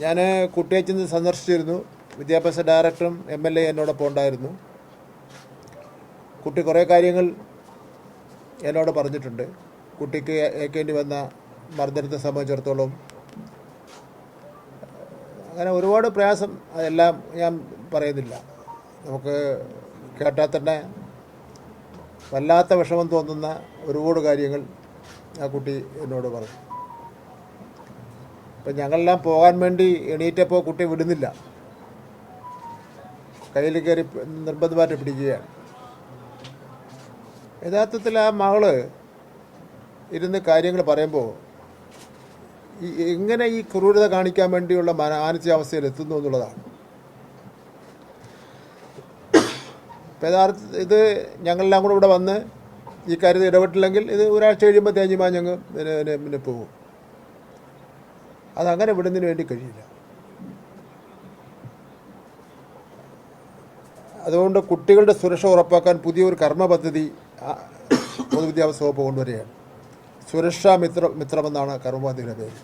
ഞാൻ കുട്ടിയെ ചെന്ന് സന്ദർശിച്ചിരുന്നു. വിദ്യാഭ്യാസ ഡയറക്ടറും MLA എന്നോടൊപ്പം ഉണ്ടായിരുന്നു. കുട്ടി കുറേ കാര്യങ്ങൾ എന്നോട് പറഞ്ഞിട്ടുണ്ട്. കുട്ടിക്ക് ഏൽക്കേണ്ടി വന്ന മർദ്ദനത്തെ സംബന്ധിച്ചിടത്തോളം അങ്ങനെ ഒരുപാട് പ്രയാസം, അതെല്ലാം ഞാൻ പറയുന്നില്ല. നമുക്ക് കേട്ടാൽ തന്നെ വല്ലാത്ത വിഷമം തോന്നുന്ന ഒരുപാട് കാര്യങ്ങൾ ആ കുട്ടി എന്നോട് പറഞ്ഞു. അപ്പം ഞങ്ങളെല്ലാം പോകാൻ വേണ്ടി എണീറ്റപ്പോൾ കുട്ടി വിടുന്നില്ല, കയ്യിൽ കയറി നിർബന്ധമായിട്ട് പിടിക്കുകയാണ്. യഥാർത്ഥത്തിൽ ആ മകള് ഇരുന്ന് കാര്യങ്ങൾ പറയുമ്പോൾ എങ്ങനെ ഈ ക്രൂരത കാണിക്കാൻ വേണ്ടിയുള്ള മാനസികാവസ്ഥയിൽ എത്തുന്നു എന്നുള്ളതാണ്. ഇപ്പം യഥാർത്ഥത്തിൽ ഇത് ഞങ്ങളെല്ലാം കൂടെ ഇവിടെ വന്ന് ഈ കാര്യത്തിൽ ഇടപെട്ടില്ലെങ്കിൽ ഇത് ഒരാഴ്ച കഴിയുമ്പോൾ തേഞ്ഞുമാ ഞങ്ങൾ പിന്നെ പോകും. അതങ്ങനെ വിടുന്നതിന് വേണ്ടി കഴിയില്ല. അതുകൊണ്ട് കുട്ടികളുടെ സുരക്ഷ ഉറപ്പാക്കാൻ പുതിയൊരു കർമ്മ പദ്ധതി പൊതുവിദ്യാഭ്യാസ വകുപ്പ് കൊണ്ടുവരികയാണ്. സുരക്ഷാ മിത്രമെന്നാണ് കർമ്മ പദ്ധതിയുടെ പേര്.